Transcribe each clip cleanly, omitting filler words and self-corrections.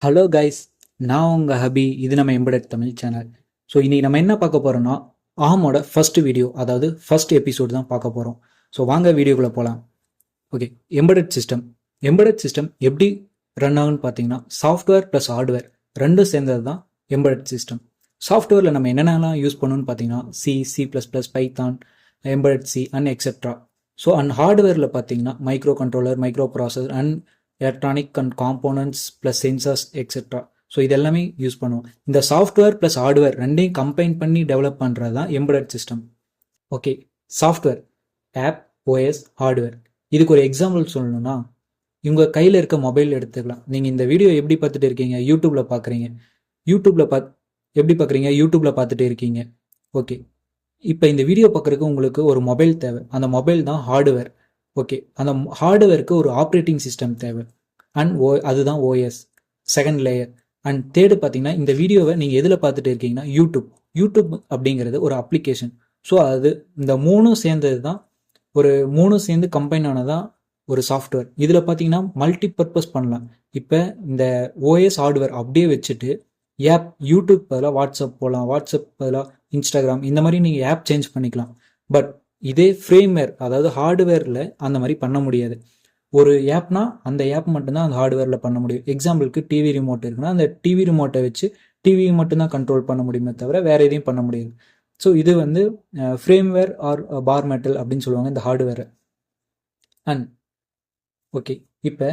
Hello guys, நான் உங்கள் ஹபி. இது நம்ம எம்படட் தமிழ் சேனல். ஸோ இன்றைக்கி நம்ம என்ன பார்க்க போகிறோம்னா ஆமோட ஃபர்ஸ்ட் வீடியோ, அதாவது ஃபர்ஸ்ட் எபிசோடு தான் பார்க்க போகிறோம். ஸோ வாங்க வீடியோக்குள்ளே போகலாம். ஓகே, எம்படட் சிஸ்டம் எப்படி ரன் ஆகுன்னு பார்த்தீங்கன்னா சாஃப்ட்வேர் ப்ளஸ் ஹார்ட்வேர் ரெண்டும் சேர்ந்தது தான் எம்படட் சிஸ்டம். சாஃப்ட்வேரில் நம்ம என்னென்னலாம் யூஸ் பண்ணணும்னு பார்த்தீங்கன்னா சி++, Python, embedded C and etcetera. So and ஹார்ட்வேரில் பார்த்தீங்கன்னா micro controller, micro processor and electronic and components plus sensors etcetera. So இதெல்லாமே யூஸ் பண்ணுவோம். இந்த சாஃப்ட்வேர் ப்ளஸ் ஹார்ட்வேர் ரெண்டையும் கம்பைன் பண்ணி டெவலப் பண்ணுறது தான் embedded system. Okay, software, app, OS, hardware. இதுக்கு ஒரு எக்ஸாம்பிள் சொல்லணும்னா இவங்க கையில் இருக்க மொபைல் எடுத்துக்கலாம். நீங்கள் இந்த வீடியோ எப்படி பார்த்துட்டு இருக்கீங்க? யூடியூப்பில் பார்க்குறீங்க. எப்படி பார்க்குறீங்க? யூடியூப்பில் பார்த்துட்டு இருக்கீங்க. ஓகே, இப்போ இந்த வீடியோ பார்க்குறதுக்கு உங்களுக்கு ஒரு மொபைல் தேவை. அந்த மொபைல் தான் ஹார்ட்வேர். ஓகே, அந்த ஹார்ட்வேருக்கு ஒரு ஆப்ரேட்டிங் சிஸ்டம் தேவை அண்ட் அதுதான் OS, second layer. And third பார்த்தீங்கன்னா இந்த வீடியோவை நீங்கள் எதில் பார்த்துட்டு இருக்கீங்கன்னா யூடியூப் அப்படிங்கிறது ஒரு அப்ளிகேஷன். ஸோ அது இந்த மூணும் சேர்ந்து கம்பைன் ஆனதான் ஒரு சாஃப்ட்வேர். இதில் பார்த்தீங்கன்னா மல்டி பர்பஸ் பண்ணலாம். இப்போ இந்த ஓஎஸ் ஹார்ட்வேர் அப்படியே வச்சுட்டு ஆப், யூடியூப் பதிலாக வாட்ஸ்அப் போகலாம், வாட்ஸ்அப் பதிலாக இன்ஸ்டாகிராம், இந்த மாதிரி நீங்கள் ஆப் சேஞ்ச் பண்ணிக்கலாம். பட் இதே ஃப்ரேம்வேர், அதாவது ஹார்ட்வேரில் அந்த மாதிரி பண்ண முடியாது. ஒரு ஆப்னா அந்த ஆப் மட்டும்தான் அந்த ஹார்ட்வேரில் பண்ண முடியும். எக்ஸாம்பிளுக்கு டிவி ரிமோட் இருக்குன்னா அந்த டிவி ரிமோட்டை வச்சு டிவியை மட்டும்தான் கண்ட்ரோல் பண்ண முடியுமே தவிர வேறு எதையும் பண்ண முடியாது. ஸோ இது வந்து ஃப்ரேம்வேர் ஆர் பார் மெட்டல் அப்படின்னு சொல்லுவாங்க இந்த ஹார்ட்வேரை. அண்ட் ஓகே, இப்போ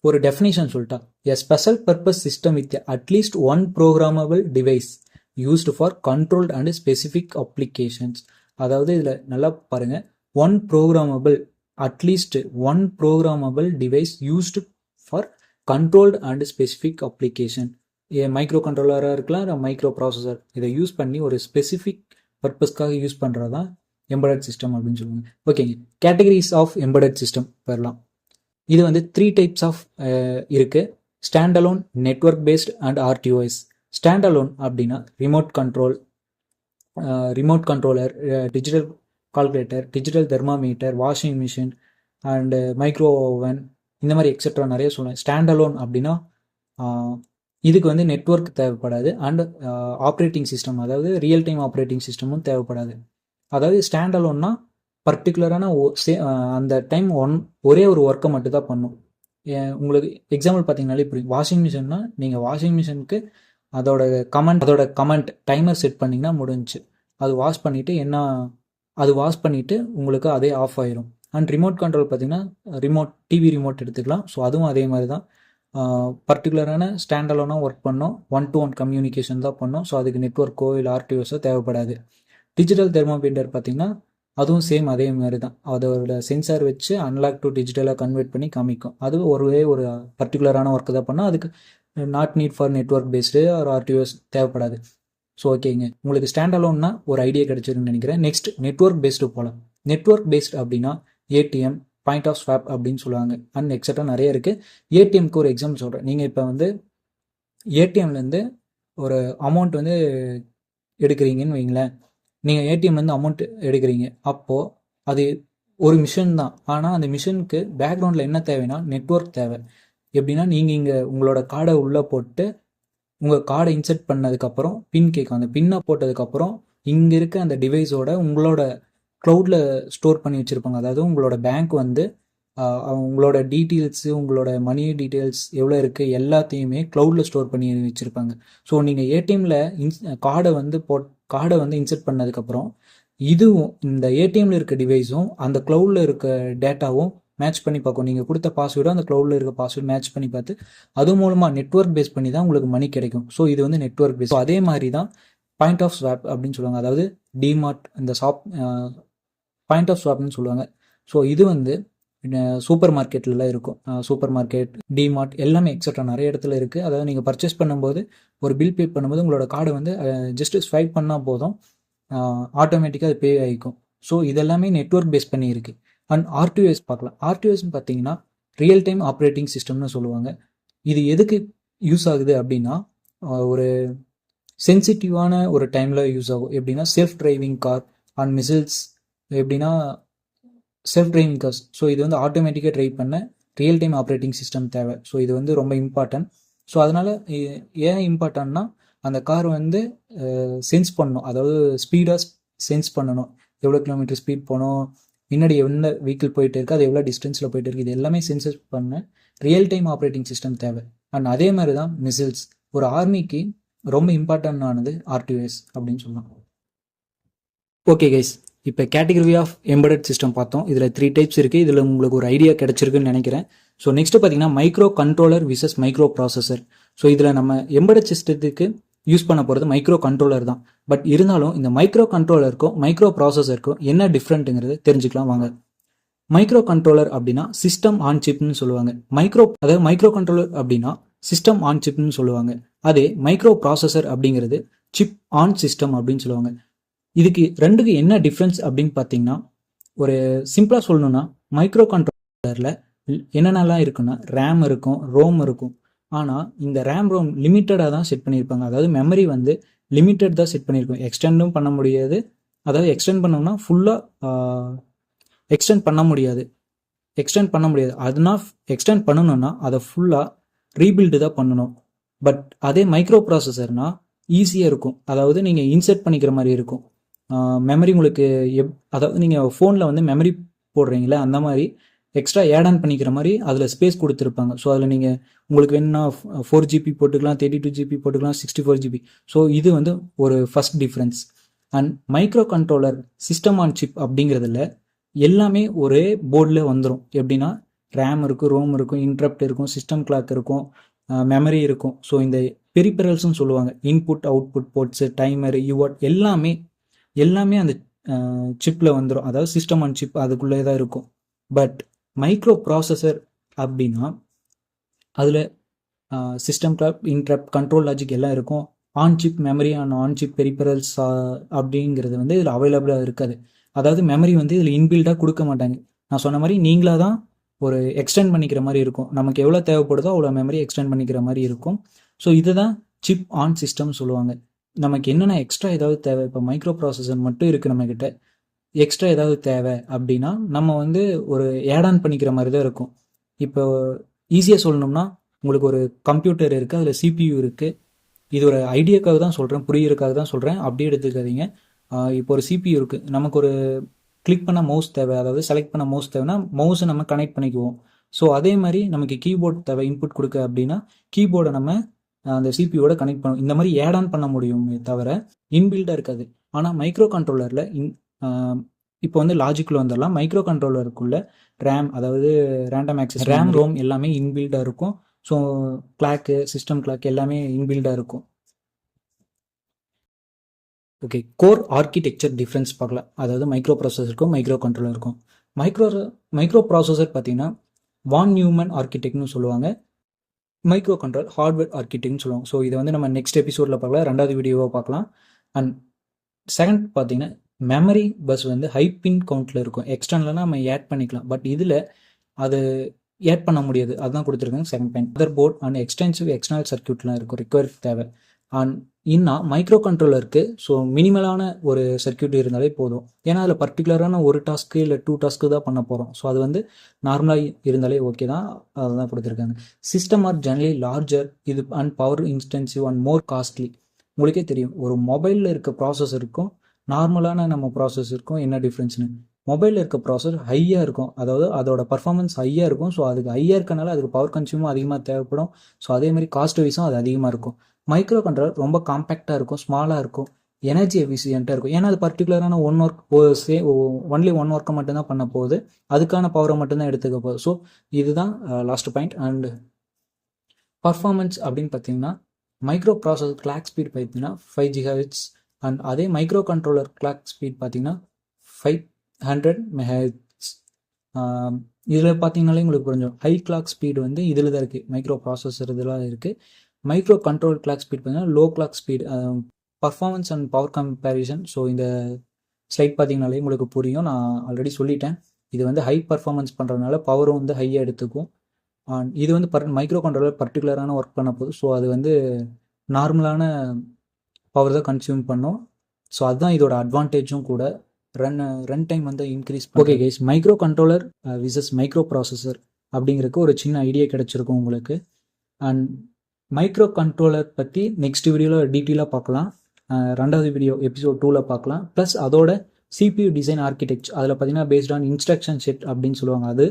ஒரு டெஃபினிஷன் சொல்லிட்டா, a special purpose system with at least one programmable device used for controlled and specific applications. அதாவது இதில் நல்லா பாருங்கள், at least one programmable device used for controlled and specific application. Micro கண்ட்ரோலராக இருக்கலாம், மைக்ரோ ப்ராசஸர், இதை யூஸ் பண்ணி ஒரு ஸ்பெசிஃபிக் பர்பஸ்க்காக யூஸ் பண்ணுறது தான் எம்படட் சிஸ்டம் அப்படின்னு சொல்லுவாங்க. ஓகேங்க, கேட்டகரிஸ் ஆஃப் எம்படட் சிஸ்டம் பெறலாம். இது வந்து 3 டைப்ஸ் ஆஃப் இருக்குது: standalone, network based and RTOS. Standalone அப்படின்னா remote controller, digital calculator, digital thermometer, washing machine and micro oven, இந்த மாதிரி எக்ஸெட்ரா நிறைய சொல்லுவேன். ஸ்டாண்டலோன் அப்படின்னா இதுக்கு வந்து நெட்வொர்க் தேவைப்படாது அண்ட் ஆப்ரேட்டிங் சிஸ்டம், அதாவது ரியல் டைம் ஆப்ரேட்டிங் சிஸ்டமும் தேவைப்படாது. அதாவது ஸ்டாண்டலோன்னா பர்டிகுலரான அந்த டைம் ஒரே ஒரு ஒர்க்கை மட்டும் தான் பண்ணும். உங்களுக்கு எக்ஸாம்பிள் பார்த்தீங்கன்னாலே இப்படி வாஷிங் மிஷின்னா நீங்கள் வாஷிங் மிஷினுக்கு அதோட கமெண்ட் டைமர் செட் பண்ணிங்கன்னா முடிஞ்சு. அது வாஷ் பண்ணிவிட்டு உங்களுக்கு அதே ஆஃப் ஆயிரும். அண்ட் ரிமோட் கண்ட்ரோல் பார்த்தீங்கன்னா டிவி ரிமோட் எடுத்துக்கலாம். ஸோ அதுவும் அதே மாதிரி தான், பர்டிகுலரான ஸ்டாண்டலோனாக ஒர்க் பண்ணோம், 1-to-1 கம்யூனிகேஷன் தான் பண்ணோம். ஸோ அதுக்கு நெட்வொர்க்கோ இல்லை ஆர்டிஓஸோ தேவைப்படாது. டிஜிட்டல் தெர்மோமீட்டர் பார்த்தீங்கன்னா அதுவும் சேம் அதே மாதிரி தான், அதோட சென்சார் வச்சு அன்லாக் டு டிஜிட்டலாக கன்வெர்ட் பண்ணி காமிக்கும். அது ஒரு பர்டிகுலரான ஒர்க்கு தான் பண்ணோம். அதுக்கு not need for network based ஒரு ஆர்டிஓஎஸ் தேவைப்படாது. ஸோ ஓகேங்க, உங்களுக்கு ஸ்டாண்டலோன்னா ஒரு ஐடியா கிடைச்சிருக்குன்னு நினைக்கிறேன். நெக்ஸ்ட் நெட்வொர்க் பேஸ்டு போகலாம். நெட்வொர்க் பேஸ்ட் அப்படின்னா ஏடிஎம், பாயிண்ட் ஆஃப் ஸ்வாப் அப்படின்னு சொல்லுவாங்க அண்ட் எக்ஸட்ரா நிறைய இருக்குது. ஏடிஎம்க்கு ஒரு எக்ஸாம்பிள் சொல்கிறேன். நீங்கள் இப்போ வந்து ஏடிஎம்லேருந்து ஒரு அமௌண்ட் வந்து எடுக்கிறீங்கன்னு வைங்களேன். நீங்கள் ஏடிஎம்லேருந்து அமௌண்ட் எடுக்கிறீங்க, அப்போது அது ஒரு மிஷின் தான். ஆனால் அந்த மிஷினுக்கு பேக்ரவுண்டில் என்ன தேவைன்னா நெட்வொர்க் தேவை. எப்படின்னா நீங்கள் இங்கே உங்களோட கார்டை உள்ளே போட்டு உங்கள் கார்டை இன்சர்ட் பண்ணதுக்கப்புறம் பின் கேட்கும். அந்த பின்னை போட்டதுக்கப்புறம் இங்கே இருக்க அந்த டிவைஸோட உங்களோட க்ளவுடில் ஸ்டோர் பண்ணி வச்சுருப்பாங்க. அதாவது உங்களோட பேங்க் வந்து உங்களோட டீட்டெயில்ஸு, உங்களோட மணி டீட்டெயில்ஸ் எவ்வளோ இருக்குது எல்லாத்தையுமே க்ளவுடில் ஸ்டோர் பண்ணி வச்சுருப்பாங்க. ஸோ நீங்கள் ஏடிஎம்மில் கார்டை வந்து இன்சர்ட் பண்ணதுக்கப்புறம் இதுவும் இந்த ஏடிஎம்மில் இருக்க டிவைஸும் அந்த க்ளவுடில் இருக்க டேட்டாவும் மேட்ச் பண்ணி பார்க்கும். நீங்கள் கொடுத்த பாஸ்வேர்டும் அந்த க்ளவுடில் இருக்க பாஸ்வேர்டு மேட்ச் பண்ணி பார்த்து அது மூலமாக நெட்வொர்க் பேஸ் பண்ணி தான் உங்களுக்கு மணி கிடைக்கும். ஸோ இது வந்து நெட்வொர்க் பேஸ். அதே மாதிரி தான் பாயிண்ட் ஆஃப் ஸ்வாப் அப்படின்னு சொல்லுவாங்க. அதாவது டிமார்ட், இந்த பாயிண்ட் ஆஃப் ஸ்வாப்னு சொல்லுவாங்க. ஸோ இது வந்து சூப்பர் மார்க்கெட்லலாம் இருக்கும். சூப்பர் மார்க்கெட், டிமார்ட் எல்லாமே எக்ஸட்ரா நிறைய இடத்துல இருக்குது. அதாவது நீங்கள் பர்ச்சேஸ் பண்ணும்போது ஒரு பில் பே பண்ணும்போது உங்களோட கார்டை வந்து ஜஸ்ட் ஸ்வைப் பண்ணால் போதும், ஆட்டோமேட்டிக்காக அது பே ஆகிக்கும். ஸோ இதெல்லாமே நெட்வொர்க் பேஸ் பண்ணி இருக்குது. அண்ட் ஆர்டிஓஎஸ் பார்க்கலாம். ஆர்டிஓஎஸ்ன்னு பார்த்தீங்கன்னா ரியல் டைம் ஆப்ரேட்டிங் சிஸ்டம்னு சொல்லுவாங்க. இது எதுக்கு யூஸ் ஆகுது அப்படின்னா ஒரு சென்சிட்டிவான ஒரு டைமில் யூஸ் ஆகும். எப்படின்னா self driving car and measles, எப்படின்னா செல்ஃப் டிரைவிங் கார்ஸ். ஸோ இது வந்து ஆட்டோமேட்டிக்காக ட்ரைவ் பண்ண ரியல் டைம் ஆப்ரேட்டிங் சிஸ்டம் தேவை. ஸோ இது வந்து ரொம்ப இம்பார்ட்டன்ட். ஸோ அதனால் ஏன் இம்பார்ட்டன்னா அந்த கார் வந்து சென்ஸ் பண்ணணும், அதாவது ஸ்பீடாக சென்ஸ் பண்ணணும், எவ்வளோ கிலோமீட்டர் ஸ்பீட் போகணும், முன்னாடி என்ன வெஹிக்கிள் போயிட்டு இருக்குது, அது எவ்வளோ டிஸ்டன்ஸில் போயிட்டு இருக்குது, இது எல்லாமே சென்சஸ் பண்ண ரியல் டைம் ஆப்ரேட்டிங் சிஸ்டம் தேவை. அண்ட் அதே மாதிரி தான் மிசில்ஸ் ஒரு ஆர்மிக்கு ரொம்ப இம்பார்ட்டன்டானது ஆர்டிஓஎஸ் அப்படின்னு சொல்லலாம். ஓகே கைஸ், இப்போ கேட்டகரி ஆஃப் எம்பெடட் சிஸ்டம் பார்த்தோம். இதில் 3 டைப்ஸ் இருக்குது. இதில் உங்களுக்கு ஒரு ஐடியா கிடச்சிருக்குன்னு நினைக்கிறேன். ஸோ நெக்ஸ்ட் பார்த்தீங்கன்னா micro controller versus microprocessor. So இதில் நம்ம எம்பெடட் சிஸ்டத்துக்கு யூஸ் பண்ண போகிறது மைக்ரோ கண்ட்ரோலர் தான். பட் இருந்தாலும் இந்த மைக்ரோ கண்ட்ரோலருக்கும் மைக்ரோ ப்ராசஸருக்கும் என்ன டிஃப்ரெண்ட்டுங்கிறது தெரிஞ்சுக்கலாம் வாங்க. மைக்ரோ கண்ட்ரோலர் அப்படின்னா சிஸ்டம் ஆன் சிப்னு சொல்லுவாங்க. அதாவது மைக்ரோ கண்ட்ரோலர் அப்படின்னா சிஸ்டம் ஆன் சிப்னு சொல்லுவாங்க. அதே மைக்ரோ ப்ராசஸர் அப்படிங்கிறது சிப் ஆன் சிஸ்டம் அப்படின்னு சொல்லுவாங்க. இதுக்கு ரெண்டுக்கு என்ன டிஃப்ரென்ஸ் அப்படின்னு பார்த்தீங்கன்னா, ஒரு சிம்பிளாக சொல்லணும்னா மைக்ரோ கண்ட்ரோலரில் என்னென்னலாம் இருக்குன்னா ரேம் இருக்கும், ரோம் இருக்கும். ஆனால் இந்த ரேம் ரோம் லிமிட்டடாக தான் செட் பண்ணியிருப்பாங்க. அதாவது மெமரி வந்து லிமிட்டட் தான் செட் பண்ணியிருக்கோம். எக்ஸ்டெண்டும் பண்ண முடியாது. அதாவது எக்ஸ்டெண்ட் பண்ணோம்னா ஃபுல்லாக எக்ஸ்டெண்ட் பண்ண முடியாது. அதனால் எக்ஸ்டெண்ட் பண்ணணும்னா அதை ஃபுல்லாக ரீபில்டு தான் பண்ணணும். பட் அதே மைக்ரோ ப்ராசஸர்னால் ஈஸியாக இருக்கும். அதாவது நீங்கள் இன்செர்ட் பண்ணிக்கிற மாதிரி இருக்கும். மெமரி உங்களுக்கு அதாவது நீங்கள் ஃபோனில் வந்து மெமரி போடுறீங்களே அந்த மாதிரி எக்ஸ்ட்ரா ஆட் ஆன் பண்ணிக்கிற மாதிரி அதில் ஸ்பேஸ் கொடுத்துருப்பாங்க. ஸோ அதில் நீங்கள் உங்களுக்கு வேணும்னா 4 GB போட்டுக்கலாம், 32 GB போட்டுக்கலாம், 64 GB. ஸோ இது வந்து ஒரு first difference. And micro controller system on chip அப்படிங்கிறதுல எல்லாமே ஒரே போர்டில் வந்துடும். எப்படின்னா ரேம் இருக்கும், ரோம் இருக்கும், இன்டரப்ட் இருக்கும், சிஸ்டம் கிளாக் இருக்கும், மெமரி இருக்கும். ஸோ இந்த பெரிபெரல்ஸ்னு சொல்லுவாங்க. இன்புட் அவுட்புட் போர்ட்ஸு, டைமர், யூவாட் எல்லாமே அந்த சிப்பில் வந்துடும். அதாவது சிஸ்டம் ஆன் சிப் அதுக்குள்ளே தான் இருக்கும். பட் மைக்ரோ ப்ராசஸர் அப்படின்னா அதில் system clock, interrupt, control logic எல்லாம் இருக்கும். On chip memory and on chip peripherals அப்படிங்கிறது வந்து இதில் அவைலபிளாக இருக்காது. அதாவது மெமரி வந்து இதில் இன்பில்டாக கொடுக்க மாட்டாங்க. நான் சொன்ன மாதிரி நீங்களாக தான் ஒரு எக்ஸ்டெண்ட் பண்ணிக்கிற மாதிரி இருக்கும். நமக்கு எவ்வளோ தேவைப்படுதோ அவ்வளோ மெமரி எக்ஸ்டெண்ட் பண்ணிக்கிற மாதிரி இருக்கும். ஸோ இதுதான் சிப் ஆன் சிஸ்டம் சொல்லுவாங்க. நமக்கு என்னென்ன எக்ஸ்ட்ரா ஏதாவது தேவை, இப்போ மைக்ரோ ப்ராசஸர் மட்டும் இருக்குது நம்மக்கிட்ட, எக்ஸ்ட்ரா ஏதாவது தேவை அப்படின்னா நம்ம வந்து ஒரு ஆட் ஆன் பண்ணிக்கிற மாதிரி தான் இருக்கும். இப்போ ஈஸியாக சொல்லணும்னா உங்களுக்கு ஒரு கம்ப்யூட்டர் இருக்குது, அதில் CPU இருக்குது. இது ஒரு ஐடியாக்காக தான் சொல்கிறேன், புரியுறதுக்காக தான் சொல்கிறேன், அப்படியே எடுத்துக்காதீங்க. இப்போ ஒரு CPU இருக்குது, நமக்கு ஒரு கிளிக் பண்ண மவுஸ் தேவை, அதாவது செலக்ட் பண்ண மவுஸ் தேவைன்னா மவுஸை நம்ம கனெக்ட் பண்ணிக்குவோம். ஸோ அதே மாதிரி நமக்கு கீபோர்ட் தேவை, இன்புட் கொடுக்க அப்படின்னா கீபோர்டை நம்ம அந்த சிபியோட கனெக்ட் பண்ணும். இந்த மாதிரி ஆட் ஆன் பண்ண முடியுமே தவிர இன்பில்டாக இருக்காது. ஆனால் மைக்ரோ கண்ட்ரோலரில் இப்போ வந்து லாஜிக்கில் வந்துடலாம். மைக்ரோ கண்ட்ரோலருக்குள்ள ரேம், அதாவது ரேண்டம் ஆக்சஸ் ரேம், ரோம் எல்லாமே இன்பில்டாக இருக்கும். ஸோ கிளாக்கு, சிஸ்டம் கிளாக் எல்லாமே இன்பில்டாக இருக்கும். ஓகே, கோர் ஆர்கிடெக்சர் டிஃப்ரென்ஸ் பார்க்கலாம். அதாவது மைக்ரோ ப்ராசஸருக்கும் மைக்ரோ கண்ட்ரோலருக்கும். மைக்ரோ ப்ராசஸர் பார்த்தீங்கன்னா வான் நியூமன் ஆர்கிடெக்ட்னு சொல்லுவாங்க. மைக்ரோ கண்ட்ரோல் ஹார்ட்வேர் ஆர்கிடெக்ட்னு சொல்லுவாங்க. ஸோ இதை வந்து நம்ம நெக்ஸ்ட் எபிசோடில் பார்க்கலாம், 2வது வீடியோவாக பார்க்கலாம். அண்ட் செகண்ட் பார்த்தீங்கன்னா மெமரி பஸ் வந்து ஹை பின் கவுண்ட்டில் இருக்கும். எக்ஸ்டர்னலாக நம்ம ஆட் பண்ணிக்கலாம், பட் இதில் அது ஆட் பண்ண முடியாது. அதுதான் கொடுத்துருக்காங்க second point. Mother board and extensive external சர்க்யூட்லாம் இருக்கும், ரிக்வயர் தேவை. அண்ட் இன்னும் மைக்ரோ கண்ட்ரோலருக்கு ஸோ மினிமலான ஒரு சர்க்யூட் இருந்தாலே போதும். ஏன்னா அதில் பர்டிகுலரான ஒரு டாஸ்க்கு இல்லை 2 டாஸ்க்கு தான் பண்ண போகிறோம். ஸோ அது வந்து நார்மலாக இருந்தாலே ஓகே தான், அதுதான் கொடுத்துருக்காங்க. சிஸ்டம் ஆர் ஜெனரலி லார்ஜர், இது and power intensive and more costly. உங்களுக்கே தெரியும் ஒரு மொபைலில் இருக்க ப்ராசஸருக்கும் நார்மலான நம்ம ப்ராசஸருக்கும் என்ன டிஃப்ரென்ஸ்னு. மொபைலில் இருக்க ப்ராசஸர் ஹையாக இருக்கும், அதாவது அதோட பர்ஃபார்மன்ஸ் ஹையாக இருக்கும். ஸோ அதுக்கு ஹையாக இருக்கனால அதுக்கு பவர் கன்சியூமும் அதிகமாக தேவைப்படும். ஸோ அதே மாதிரி காஸ்ட் வைஸும் அது அதிகமாக இருக்கும். மைக்ரோ கண்ட்ரோலர் ரொம்ப காம்பேக்டாக இருக்கும், ஸ்மாலாக இருக்கும், எனர்ஜி எஃபிஷியண்ட்டாக இருக்கும். ஏன்னா அது பர்டிகுலரான ஒன்லி ஒன் ஒர்க்கை மட்டும்தான் பண்ண போகுது, அதுக்கான பவரை மட்டும்தான் எடுத்துக்க போகுது. ஸோ இதுதான் லாஸ்ட் பாயிண்ட். அண்ட் பர்ஃபார்மன்ஸ் அப்படின்னு பார்த்தீங்கன்னா மைக்ரோ ப்ராசஸர் கிளாக் ஸ்பீட் பார்த்தீங்கன்னா 5 GHz. அண்ட் அதே மைக்ரோ கண்ட்ரோலர் கிளாக் ஸ்பீட் பார்த்தீங்கன்னா 500 MHz. இதில் பார்த்தீங்கனாலே உங்களுக்கு கொஞ்சம் ஹை கிளாக் ஸ்பீடு வந்து இதில் தான் இருக்குது, மைக்ரோ ப்ராசஸர் இதெல்லாம் இருக்குது. மைக்ரோ கண்ட்ரோல் கிளாக் ஸ்பீட் பார்த்தீங்கன்னா low clock speed. Performance and power comparison. So இந்த ஸ்லைட் பார்த்தீங்கனாலே உங்களுக்கு புரியும், நான் ஆல்ரெடி சொல்லிட்டேன். இது வந்து ஹை பர்ஃபார்மன்ஸ் பண்ணுறதுனால பவரும் வந்து ஹையாக எடுத்துக்கும். அண்ட் இது வந்து மைக்ரோ கண்ட்ரோலர் பர்டிகுலரான ஒர்க் பண்ண போகுது. ஸோ அது வந்து நார்மலான பவர் தான் கன்சியூம் பண்ணும். ஸோ அதுதான் இதோட அட்வான்டேஜும் கூட. ரன் டைம் வந்து increase. Okay guys, microcontroller versus microprocessor அப்படிங்கிறதுக்கு ஒரு சின்ன ஐடியா கிடச்சிருக்கும் உங்களுக்கு. அண்ட் மைக்ரோ கண்ட்ரோலர் பற்றி நெக்ஸ்ட் வீடியோவில் டீட்டெயிலாக பார்க்கலாம். ரெண்டாவது வீடியோ எபிசோட் 2ல் பார்க்கலாம். ப்ளஸ் அதோட CPU டிசைன் ஆர்கிடெக்சர் அதில் பார்த்தீங்கன்னா பேஸ்ட் ஆன் இன்ஸ்ட்ரக்ஷன் செட் அப்படின்னு சொல்லுவாங்க அது,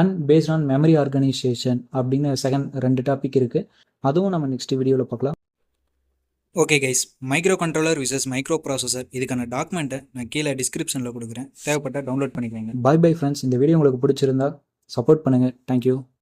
and based on memory organisation அப்படின்னு செகண்ட் 2 டாபிக் இருக்குது. அதுவும் நம்ம நெக்ஸ்ட் வீடியோவில் பார்க்கலாம். Okay guys, microcontroller versus microprocessor இதுக்கான டாக்குமெண்ட்டை நான் கீழே டிஸ்கிரிப்ஷனில் கொடுக்குறேன், தேவைப்பட்டால் டவுன்லோட் பண்ணிக்கோங்க. Bye friends. இந்த வீடியோ உங்களுக்கு பிடிச்சிருந்தா சப்போர்ட் பண்ணுங்கள். தேங்க்யூ.